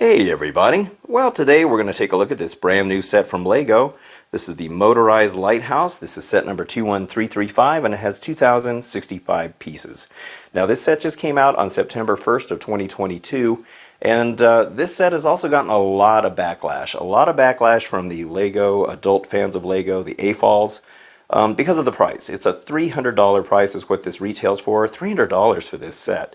Hey everybody! Well, today we're going to take a look at this brand new set from Lego. This is the Motorized Lighthouse. This is set number 21335 and it has 2,065 pieces. Now this set just came out on September 1st of 2022 and this set has also gotten a lot of backlash. A lot of backlash from the Lego, adult fans of Lego, the AFOLs, because of the price. It's a $300 price is what this retails for. $300 for this set.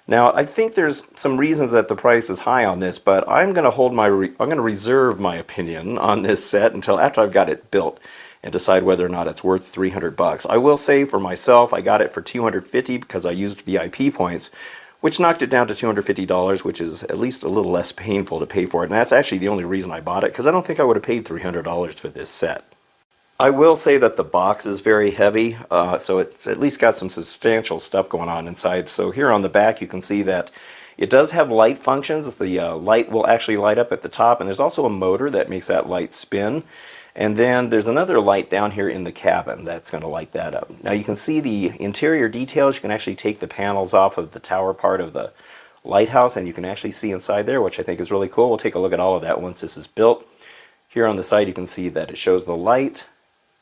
Now, I think there's some reasons that the price is high on this, but I'm going to reserve my opinion on this set until after I've got it built and decide whether or not it's worth 300 bucks. I will say for myself, I got it for 250 because I used VIP points, which knocked it down to $250, which is at least a little less painful to pay for it. And that's actually the only reason I bought it, because I don't think I would have paid $300 for this set. I will say that the box is very heavy, so it's at least got some substantial stuff going on inside. So here on the back you can see that it does have light functions. The light will actually light up at the top, and there's also a motor that makes that light spin. And then there's another light down here in the cabin that's going to light that up. Now you can see the interior details. You can actually take the panels off of the tower part of the lighthouse, and you can actually see inside there, which I think is really cool. We'll take a look at all of that once this is built. Here on the side you can see that it shows the light.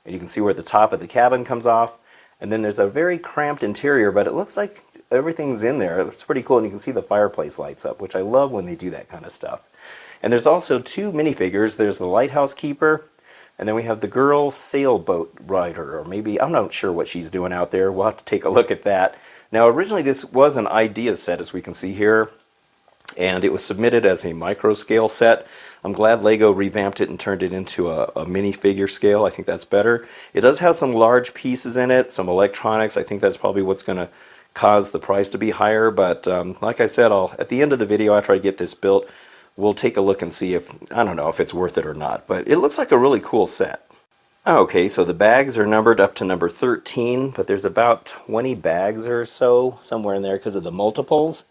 And you can see where the top of the cabin comes off. And then there's a very cramped interior, but it looks like everything's in there. It's pretty cool, and you can see the fireplace lights up, which I love when they do that kind of stuff. And there's also two minifigures. There's the lighthouse keeper, and then we have the girl sailboat rider, or maybe, I'm not sure what she's doing out there. We'll have to take a look at that. Now, originally this was an idea set, as we can see here, and it was submitted as a micro scale set. I'm glad Lego revamped it and turned it into a minifigure scale. I think that's better. It does have some large pieces in it, some electronics. I think that's probably what's going to cause the price to be higher. But like I said, at the end of the video after I get this built, we'll take a look and see if, I don't know if it's worth it or not. But it looks like a really cool set. Okay, so the bags are numbered up to number 13, but there's about 20 bags or so somewhere in there because of the multiples.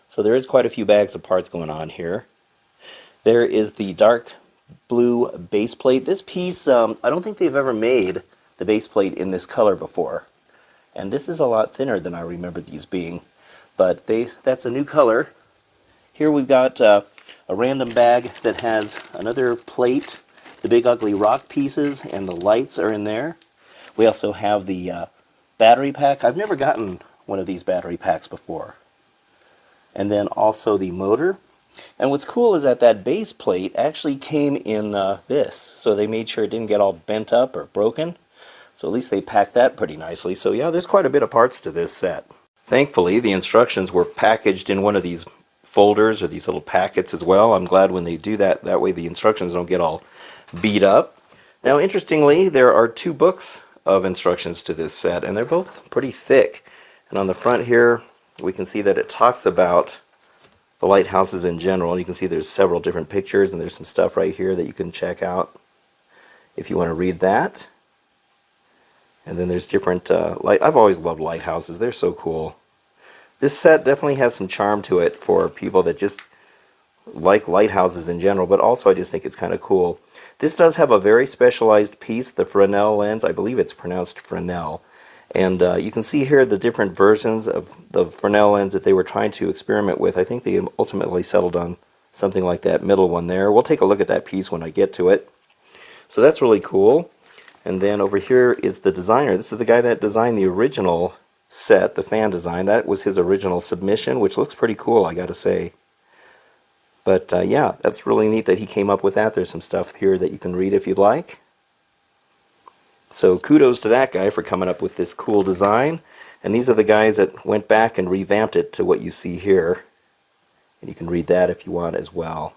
So there is quite a few bags of parts going on here. There is the dark blue base plate. This piece, I don't think they've ever made the base plate in this color before. And this is a lot thinner than I remember these being. But that's a new color. Here we've got a random bag that has another plate, the big ugly rock pieces, and the lights are in there. We also have the battery pack. I've never gotten one of these battery packs before. And then also the motor. And what's cool is that that base plate actually came in this, so they made sure it didn't get all bent up or broken. So at least they packed that pretty nicely. So yeah, there's quite a bit of parts to this set. Thankfully, the instructions were packaged in one of these folders or these little packets as well. I'm glad when they do that. That way the instructions don't get all beat up. Now, interestingly, there are two books of instructions to this set, and they're both pretty thick. And on the front here, we can see that it talks about the lighthouses in general. You can see there's several different pictures, and there's some stuff right here that you can check out if you want to read that. And then there's different, I've always loved lighthouses. They're so cool. This set definitely has some charm to it for people that just like lighthouses in general, but also I just think it's kind of cool. This does have a very specialized piece, the Fresnel lens. I believe it's pronounced Fresnel. And you can see here the different versions of the Fresnel lens that they were trying to experiment with. I think they ultimately settled on something like that middle one there. We'll take a look at that piece when I get to it. So that's really cool. And then over here is the designer. This is the guy that designed the original set, the fan design. That was his original submission, which looks pretty cool, I gotta say. But yeah, that's really neat that he came up with that. There's some stuff here that you can read if you'd like. So kudos to that guy for coming up with this cool design. And these are the guys that went back and revamped it to what you see here. And you can read that if you want as well.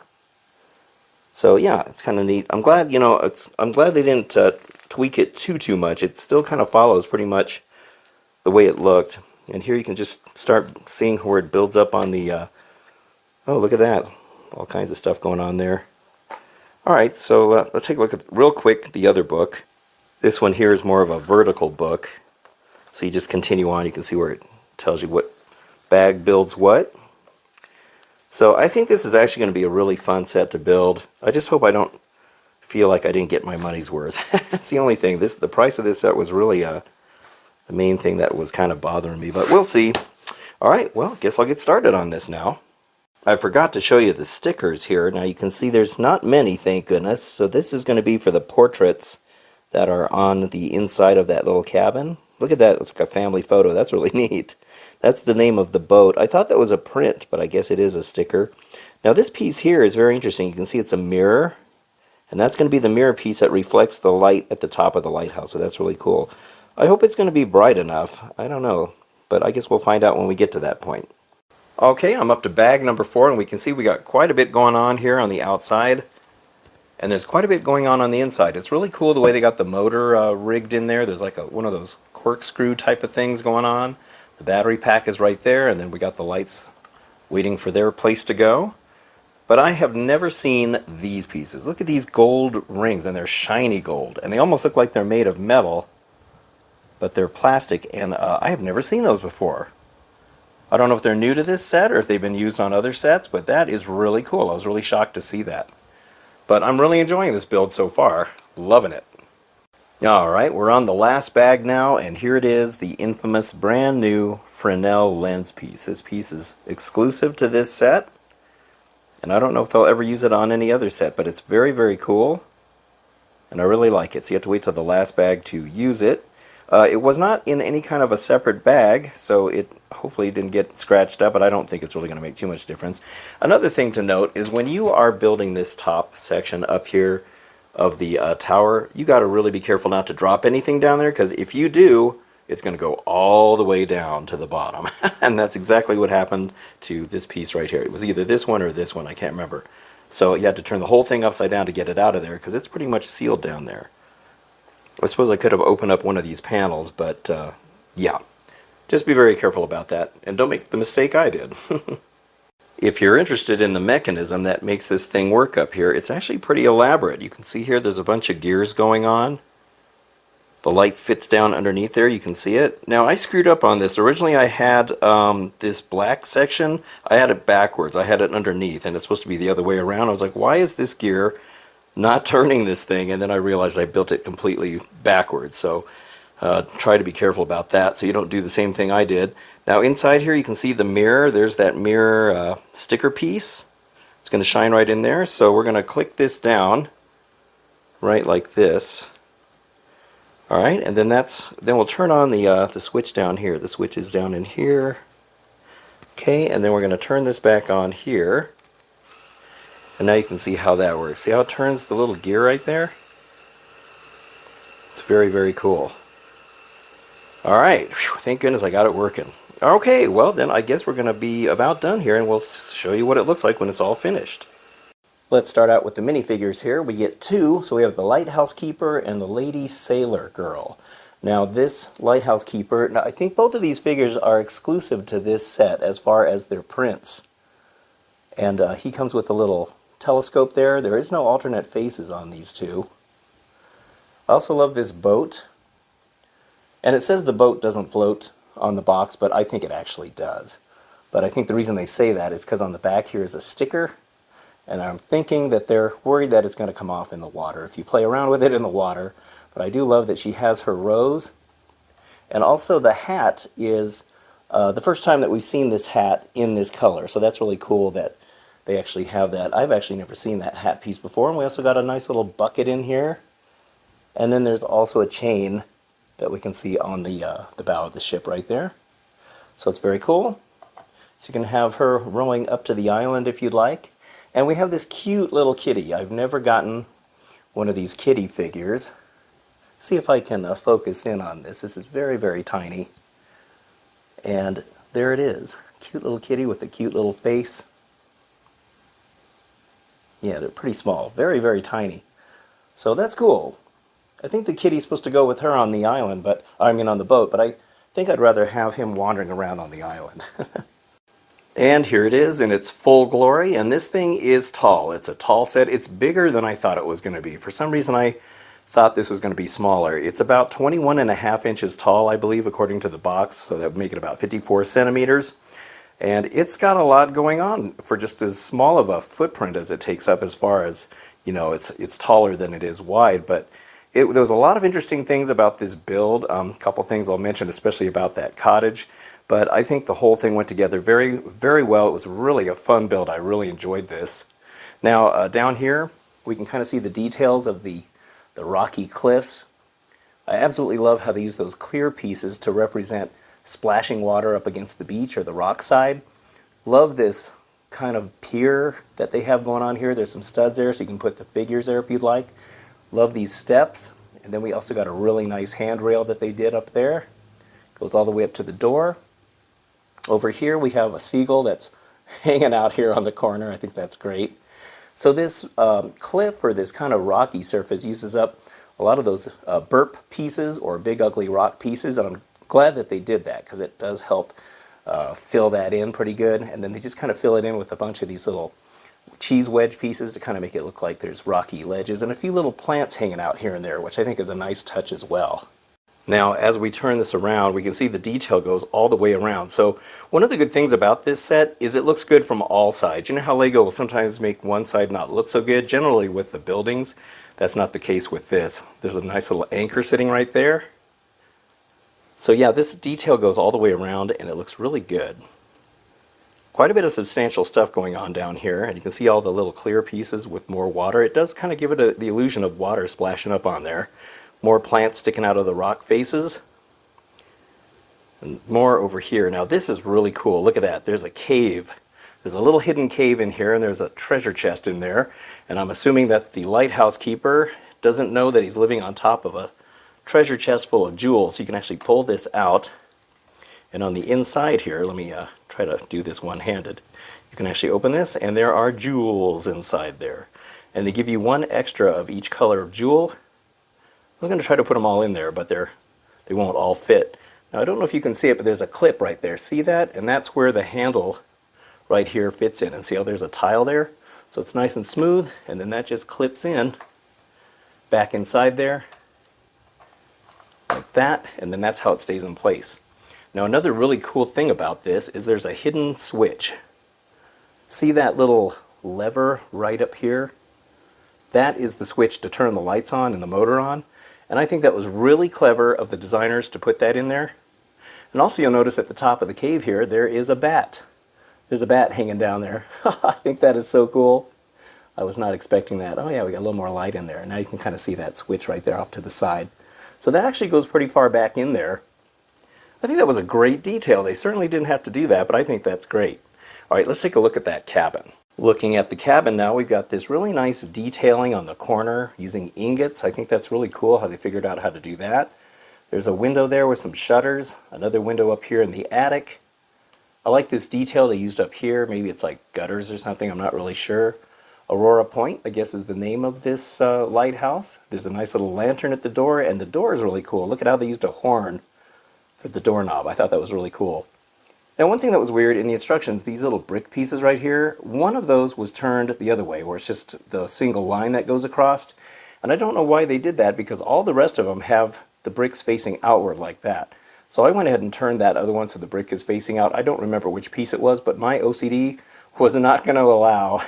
So yeah, it's kind of neat. I'm glad, you know, I'm glad they didn't tweak it too much. It still kind of follows pretty much the way it looked. And here you can just start seeing where it builds up on the, oh, look at that. All kinds of stuff going on there. Alright, so let's take a look at, real quick, the other book. This one here is more of a vertical book. So you just continue on. You can see where it tells you what bag builds what. So I think this is actually going to be a really fun set to build. I just hope I don't feel like I didn't get my money's worth. That's the only thing. The price of this set was really the main thing that was kind of bothering me. But we'll see. Alright, well, guess I'll get started on this now. I forgot to show you the stickers here. Now you can see there's not many, thank goodness. So this is going to be for the portraits that are on the inside of that little cabin. Look at that, it's like a family photo. That's really neat. That's the name of the boat. I thought that was a print, but I guess it is a sticker. Now this piece here is very interesting. You can see it's a mirror, and that's going to be the mirror piece that reflects the light at the top of the lighthouse, so that's really cool. I hope it's going to be bright enough. I don't know, but I guess we'll find out when we get to that point. Okay, I'm up to bag number 4, and we can see we got quite a bit going on here on the outside. And there's quite a bit going on the inside. It's really cool the way they got the motor rigged in there. There's like one of those corkscrew type of things going on. The battery pack is right there, and then we got the lights waiting for their place to go. But I have never seen these pieces. Look at these gold rings, and they're shiny gold. And they almost look like they're made of metal, but they're plastic, and I have never seen those before. I don't know if they're new to this set or if they've been used on other sets, but that is really cool. I was really shocked to see that. But I'm really enjoying this build so far. Loving it. Alright, we're on the last bag now, and here it is, the infamous brand new Fresnel lens piece. This piece is exclusive to this set, and I don't know if they'll ever use it on any other set, but it's very, very cool, and I really like it. So you have to wait till the last bag to use it. It was not in any kind of a separate bag, so it hopefully didn't get scratched up, but I don't think it's really going to make too much difference. Another thing to note is when you are building this top section up here of the tower, you got to really be careful not to drop anything down there, because if you do, it's going to go all the way down to the bottom. And that's exactly what happened to this piece right here. It was either this one or this one, I can't remember. So you had to turn the whole thing upside down to get it out of there, because it's pretty much sealed down there. I suppose I could have opened up one of these panels, but yeah. Just be very careful about that, and don't make the mistake I did. If you're interested in the mechanism that makes this thing work up here, it's actually pretty elaborate. You can see here there's a bunch of gears going on. The light fits down underneath there, you can see it. Now I screwed up on this. Originally I had this black section, I had it backwards. I had it underneath, and it's supposed to be the other way around. I was like, why is this gear not turning this thing? And then I realized I built it completely backwards. So try to be careful about that so you don't do the same thing I did. Now inside here you can see the mirror. There's that mirror sticker piece. It's going to shine right in there. So we're going to click this down right like this. Alright, and then we'll turn on the switch down here. The switch is down in here. Okay, and then we're going to turn this back on here. And now you can see how that works. See how it turns the little gear right there? It's very, very cool. Alright, thank goodness I got it working. Okay, well then I guess we're going to be about done here, and we'll show you what it looks like when it's all finished. Let's start out with the minifigures here. We get two, so we have the Lighthouse Keeper and the Lady Sailor Girl. Now this Lighthouse Keeper, now I think both of these figures are exclusive to this set as far as their prints. And he comes with a little telescope there. There is no alternate faces on these two. I also love this boat. And it says the boat doesn't float on the box, but I think it actually does. But I think the reason they say that is because on the back here is a sticker, and I'm thinking that they're worried that it's going to come off in the water if you play around with it in the water. But I do love that she has her rose. And also the hat is the first time that we've seen this hat in this color, so that's really cool that they actually have that. I've actually never seen that hat piece before. And we also got a nice little bucket in here. And then there's also a chain that we can see on the bow of the ship right there. So it's very cool. So you can have her rowing up to the island if you'd like. And we have this cute little kitty. I've never gotten one of these kitty figures. See if I can focus in on this. This is very, very tiny. And there it is. Cute little kitty with a cute little face. Yeah, they're pretty small. Very, very tiny. So that's cool. I think the kitty's supposed to go with her on the island, but I mean on the boat, but I think I'd rather have him wandering around on the island. And here it is in its full glory, and this thing is tall. It's a tall set. It's bigger than I thought it was going to be. For some reason I thought this was going to be smaller. It's about 21.5 inches tall, I believe, according to the box, so that would make it about 54 centimeters. And it's got a lot going on for just as small of a footprint as it takes up, as far as, you know, it's taller than it is wide, but There was a lot of interesting things about this build. A couple things I'll mention, especially about that cottage. But I think the whole thing went together very, very well. It was really a fun build. I really enjoyed this. Now, down here, we can kind of see the details of the rocky cliffs. I absolutely love how they use those clear pieces to represent splashing water up against the beach or the rock side. Love this kind of pier that they have going on here. There's some studs there, so you can put the figures there if you'd like. Love these steps. And then we also got a really nice handrail that they did up there. Goes all the way up to the door. Over here we have a seagull that's hanging out here on the corner. I think that's great. So this cliff, or this kind of rocky surface, uses up a lot of those burp pieces or big ugly rock pieces, and I'm glad that they did that because it does help fill that in pretty good. And then they just kind of fill it in with a bunch of these little cheese wedge pieces to kind of make it look like there's rocky ledges and a few little plants hanging out here and there, which I think is a nice touch as well. Now, as we turn this around, we can see the detail goes all the way around. So one of the good things about this set is it looks good from all sides. You know how Lego will sometimes make one side not look so good? Generally with the buildings, that's not the case with this. There's a nice little anchor sitting right there. So yeah, this detail goes all the way around and it looks really good. Quite a bit of substantial stuff going on down here, and you can see all the little clear pieces with more water. It does kind of give it the illusion of water splashing up on there. More plants sticking out of the rock faces. And more over here. Now this is really cool. Look at that. There's a cave. There's a little hidden cave in here, and there's a treasure chest in there. And I'm assuming that the lighthouse keeper doesn't know that he's living on top of a treasure chest full of jewels. So you can actually pull this out. And on the inside here, let me try to do this one-handed. You can actually open this, and there are jewels inside there. And they give you one extra of each color of jewel. I was going to try to put them all in there, but they won't all fit. Now, I don't know if you can see it, but there's a clip right there. See that? And that's where the handle right here fits in. And see how there's a tile there? So it's nice and smooth, and then that just clips in back inside there like that, and then that's how it stays in place. Now, another really cool thing about this is there's a hidden switch. See that little lever right up here? That is the switch to turn the lights on and the motor on. And I think that was really clever of the designers to put that in there. And also you'll notice at the top of the cave here, there is a bat. There's a bat hanging down there. I think that is so cool. I was not expecting that. Oh yeah, we got a little more light in there. Now you can kind of see that switch right there off to the side. So that actually goes pretty far back in there. I think that was a great detail. They certainly didn't have to do that, but I think that's great. All right, let's take a look at that cabin. Looking at the cabin now, we've got this really nice detailing on the corner using ingots. I think that's really cool how they figured out how to do that. There's a window there with some shutters, another window up here in the attic. I like this detail they used up here. Maybe it's like gutters or something, I'm not really sure. Aurora Point, I guess, is the name of this lighthouse. There's a nice little lantern at the door, and the door is really cool. Look at how they used a horn for the doorknob. I thought that was really cool. Now, one thing that was weird in the instructions, these little brick pieces right here, one of those was turned the other way, where it's just the single line that goes across. And I don't know why they did that, because all the rest of them have the bricks facing outward like that. So I went ahead and turned that other one so the brick is facing out. I don't remember which piece it was, but my OCD was not going to allow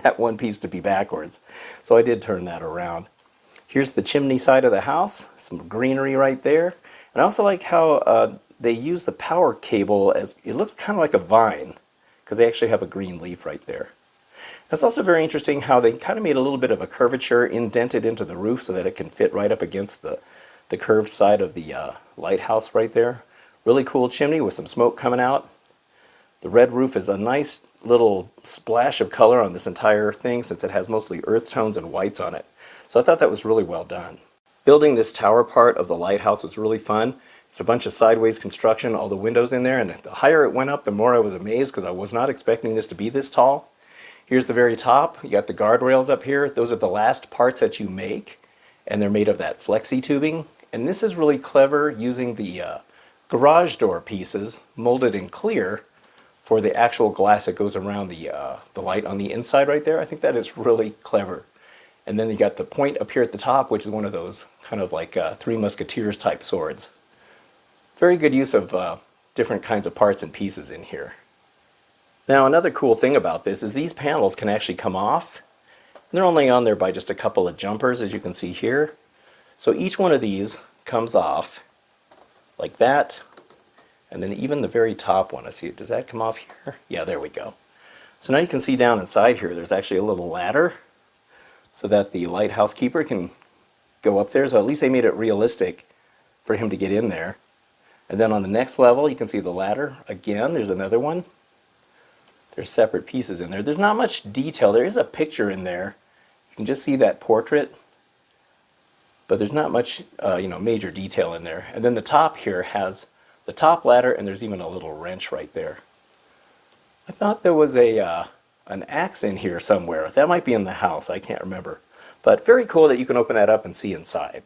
that one piece to be backwards. So I did turn that around. Here's the chimney side of the house, some greenery right there. And I also like how they use the power cable as, it looks kind of like a vine, because they actually have a green leaf right there. That's also very interesting how they kind of made a little bit of a curvature indented into the roof so that it can fit right up against the curved side of the lighthouse right there. Really cool chimney with some smoke coming out. The red roof is a nice little splash of color on this entire thing since it has mostly earth tones and whites on it. So I thought that was really well done. Building this tower part of the lighthouse was really fun. It's a bunch of sideways construction, all the windows in there, and the higher it went up, the more I was amazed because I was not expecting this to be this tall. Here's the very top. You got the guardrails up here. Those are the last parts that you make, and they're made of that flexi tubing. And this is really clever using the garage door pieces molded in clear for the actual glass that goes around the light on the inside right there. I think that is really clever. And then you got the point up here at the top, which is one of those kind of like Three Musketeers type swords. Very good use of different kinds of parts and pieces in here. Now, another cool thing about this is these panels can actually come off. They're only on there by just a couple of jumpers, as you can see here. So each one of these comes off like that, and then even the very top one, I see, does that come off here? Yeah, there we go. So now you can see down inside here, there's actually a little ladder so that the lighthouse keeper can go up there. So at least they made it realistic for him to get in there. And then on the next level, you can see the ladder. Again, there's another one. There's separate pieces in there. There's not much detail. There is a picture in there. You can just see that portrait, but there's not much major detail in there. And then the top here has the top ladder, and there's even a little wrench right there. I thought there was an axe in here somewhere. That might be in the house. I can't remember. But very cool that you can open that up and see inside.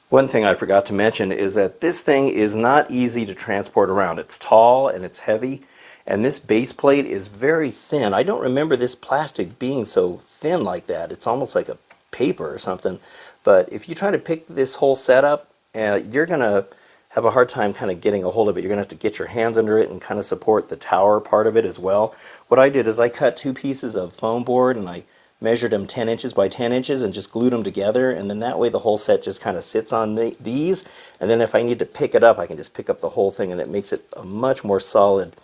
One thing I forgot to mention is that this thing is not easy to transport around. It's tall and it's heavy, and this base plate is very thin. I don't remember this plastic being so thin like that. It's almost like a paper or something. But if you try to pick this whole setup, you're going to have a hard time kind of getting a hold of it. You're going to have to get your hands under it and kind of support the tower part of it as well. What I did is I cut 2 pieces of foam board and I measured them 10 inches by 10 inches and just glued them together, and then that way the whole set just kind of sits on these, and then if I need to pick it up, I can just pick up the whole thing, and it makes it a much more solid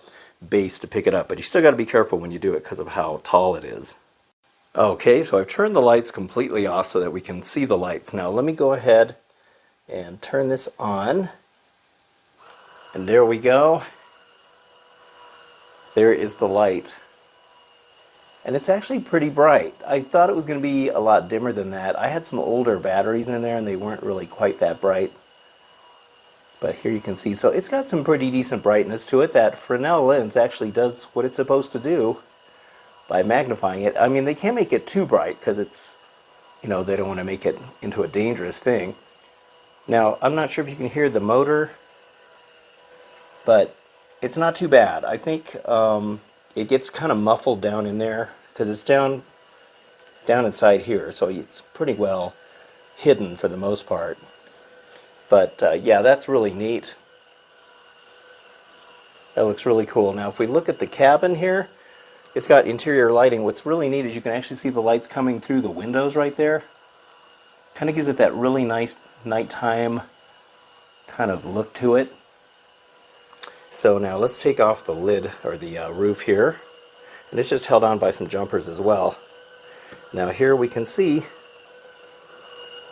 base to pick it up. But you still got to be careful when you do it because of how tall it is. Okay, so I've turned the lights completely off so that we can see the lights. Now let me go ahead and turn this on. And there we go. There is the light. And it's actually pretty bright. I thought it was going to be a lot dimmer than that. I had some older batteries in there and they weren't really quite that bright. But here you can see, so it's got some pretty decent brightness to it. That Fresnel lens actually does what it's supposed to do by magnifying it. I mean, they can't make it too bright because it's, they don't want to make it into a dangerous thing. Now, I'm not sure if you can hear the motor, but it's not too bad. I think it gets kind of muffled down in there because it's down inside here, so it's pretty well hidden for the most part. But yeah, that's really neat. That looks really cool. Now if we look at the cabin here, it's got interior lighting. What's really neat is you can actually see the lights coming through the windows right there. Kind of gives it that really nice nighttime kind of look to it. So now let's take off the lid, or the roof here. And it's just held on by some jumpers as well. Now here we can see,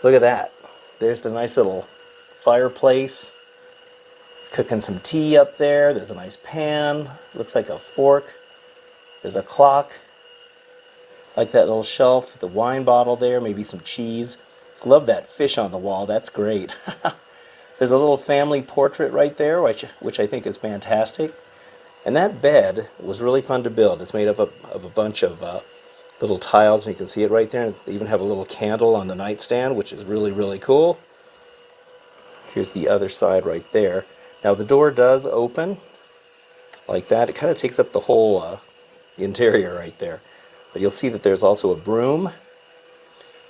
look at that. There's the nice little fireplace. It's cooking some tea up there. There's a nice pan. Looks like a fork. There's a clock. Like that little shelf, the wine bottle there, maybe some cheese. Love that fish on the wall. That's great. There's a little family portrait right there, which I think is fantastic. And that bed was really fun to build. It's made up of a bunch of little tiles, and you can see it right there. And they even have a little candle on the nightstand, which is really, really cool. Here's the other side right there. Now the door does open like that. It kind of takes up the whole interior right there. But you'll see that there's also a broom.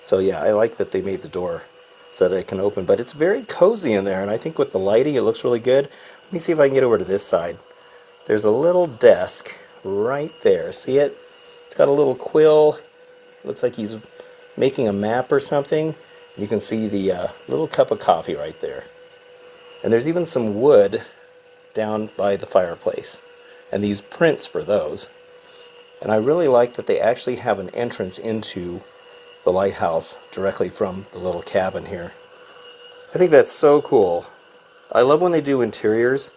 So yeah, I like that they made the door so that it can open. But it's very cozy in there, and I think with the lighting it looks really good. Let me see if I can get over to this side. There's a little desk right there. See it? It's got a little quill. Looks like he's making a map or something. You can see the little cup of coffee right there. And there's even some wood down by the fireplace. And these prints for those. And I really like that they actually have an entrance into the lighthouse directly from the little cabin here. I think that's so cool. I love when they do interiors.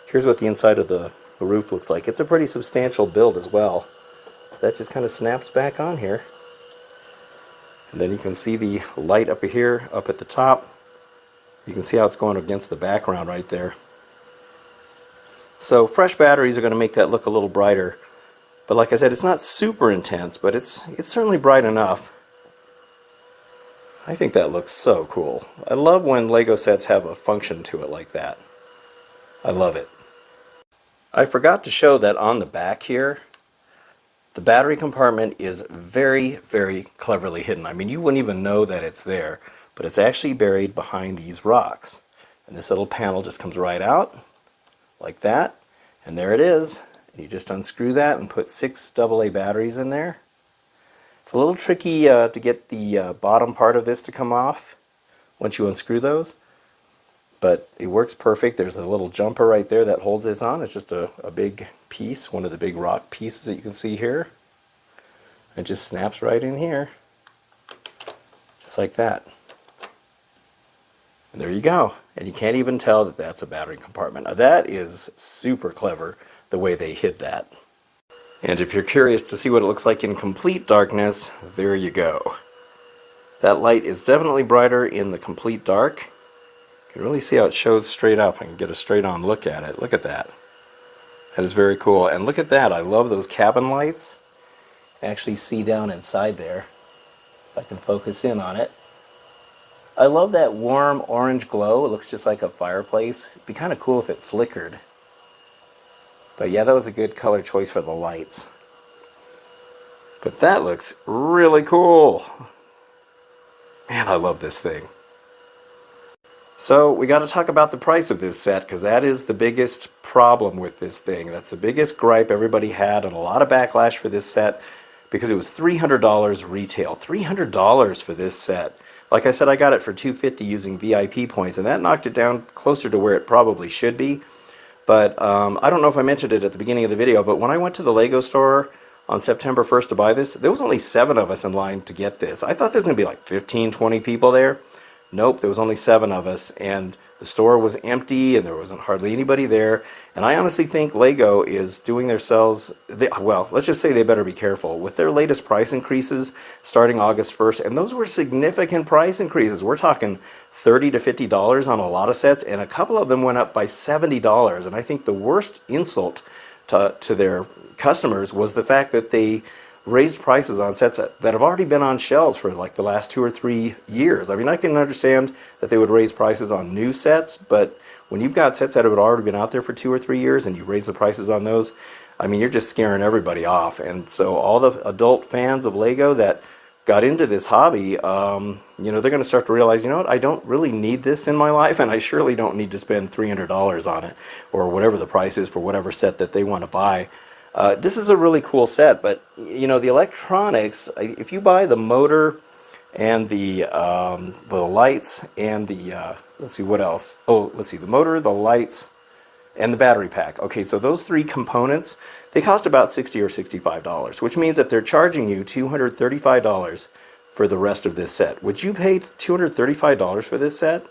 Here's what the inside of the roof looks like. It's a pretty substantial build as well. So that just kind of snaps back on here. And then you can see the light up here, up at the top. You can see how it's going against the background right there. So fresh batteries are going to make that look a little brighter. But like I said, it's not super intense, but it's certainly bright enough. I think that looks so cool. I love when Lego sets have a function to it like that. I love it. I forgot to show that on the back here, the battery compartment is very, very cleverly hidden. I mean, you wouldn't even know that it's there, but it's actually buried behind these rocks. And this little panel just comes right out, like that, and there it is. You just unscrew that and put 6 AA batteries in there. It's a little tricky to get the bottom part of this to come off, once you unscrew those. But it works perfect. There's a little jumper right there that holds this on. It's just a big piece, one of the big rock pieces that you can see here. It just snaps right in here, just like that. And there you go. And you can't even tell that that's a battery compartment. Now that is super clever, the way they hid that. And if you're curious to see what it looks like in complete darkness, there you go. That light is definitely brighter in the complete dark. You can really see how it shows straight up. I can get a straight on look at it. Look at that. That is very cool. And look at that. I love those cabin lights. Actually see down inside there. If I can focus in on it. I love that warm orange glow. It looks just like a fireplace. It'd be kind of cool if it flickered. But yeah, that was a good color choice for the lights. But that looks really cool. Man, I love this thing. So we got to talk about the price of this set, because that is the biggest problem with this thing. That's the biggest gripe everybody had, and a lot of backlash for this set, because it was $300 retail. $300 for this set. Like I said, I got it for $250 using VIP points, and that knocked it down closer to where it probably should be. But I don't know if I mentioned it at the beginning of the video, but when I went to the Lego store on September 1st to buy this, there was only 7 of us in line to get this. I thought there was going to be like 15, 20 people there. Nope, there was only 7 of us, and the store was empty, and there wasn't hardly anybody there. And I honestly think Lego is doing themselves, well, let's just say they better be careful. With their latest price increases starting August 1st, and those were significant price increases. We're talking $30 to $50 on a lot of sets, and a couple of them went up by $70. And I think the worst insult to their customers was the fact that they raised prices on sets that have already been on shelves for like the last 2 or 3 years. I mean, I can understand that they would raise prices on new sets, but when you've got sets that have already been out there for 2 or 3 years and you raise the prices on those, I mean, you're just scaring everybody off. And so all the adult fans of Lego that got into this hobby, you know, they're going to start to realize, you know what, I don't really need this in my life, and I surely don't need to spend $300 on it, or whatever the price is for whatever set that they want to buy. This is a really cool set, but you know, the electronics, if you buy the motor and the lights and the, let's see what else. Oh, let's see, the motor, the lights, and the battery pack. Okay, so those 3 components, they cost about $60 or $65, which means that they're charging you $235 for the rest of this set. Would you pay $235 for this set?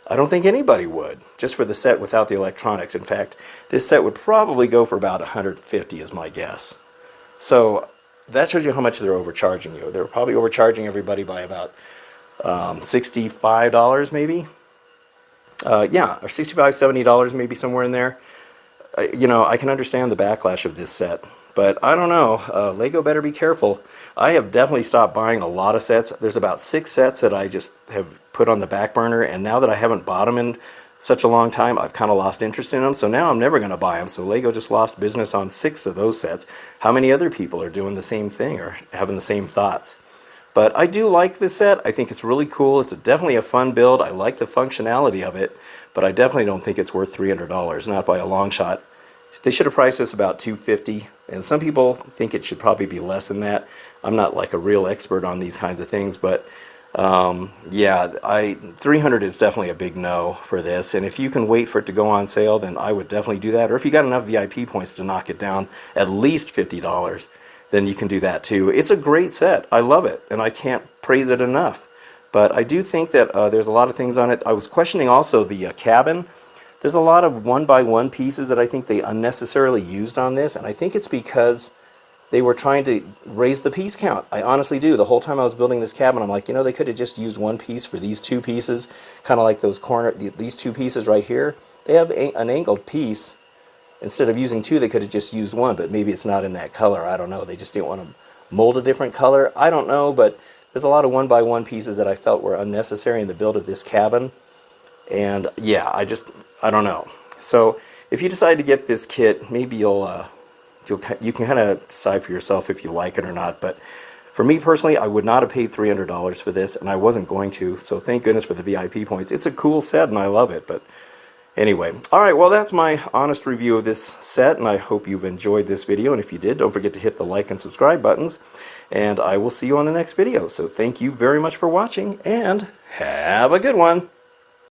I don't think anybody would, just for the set without the electronics. In fact, this set would probably go for about $150 is my guess. So that shows you how much they're overcharging you. They're probably overcharging everybody by about $65 maybe. Yeah, or $65, $70 maybe, somewhere in there. You know, I can understand the backlash of this set, but I don't know. Lego better be careful. I have definitely stopped buying a lot of sets. There's about 6 sets that I just have put on the back burner, and now that I haven't bought them in such a long time, I've kind of lost interest in them, so now I'm never going to buy them. So Lego just lost business on 6 of those sets. How many other people are doing the same thing or having the same thoughts? But I do like this set. I think it's really cool. It's definitely a fun build. I like the functionality of it, but I definitely don't think it's worth $300, not by a long shot. They should have priced this about $250, and some people think it should probably be less than that. I'm not like a real expert on these kinds of things, but yeah, $300 is definitely a big no for this. And if you can wait for it to go on sale, then I would definitely do that. Or if you got enough VIP points to knock it down at least $50, then you can do that too. It's a great set. I love it, and I can't praise it enough. But I do think that there's a lot of things on it. I was questioning also the cabin. There's a lot of 1x1 pieces that I think they unnecessarily used on this, and I think it's because they were trying to raise the piece count. I honestly do. The whole time I was building this cabin, I'm like, you know, they could have just used 1 piece for these 2 pieces, kind of like those these 2 pieces right here. They have an angled piece. Instead of using 2, they could have just used 1, but maybe it's not in that color. I don't know. They just didn't want to mold a different color. I don't know, but there's a lot of 1x1 pieces that I felt were unnecessary in the build of this cabin. And yeah, I don't know. So if you decide to get this kit, maybe you can kind of decide for yourself if you like it or not. But for me personally, I would not have paid $300 for this, and I wasn't going to. So thank goodness for the VIP points. It's a cool set, and I love it. But anyway, all right, well, that's my honest review of this set, and I hope you've enjoyed this video. And if you did, don't forget to hit the like and subscribe buttons, and I will see you on the next video. So thank you very much for watching, and Have a good one.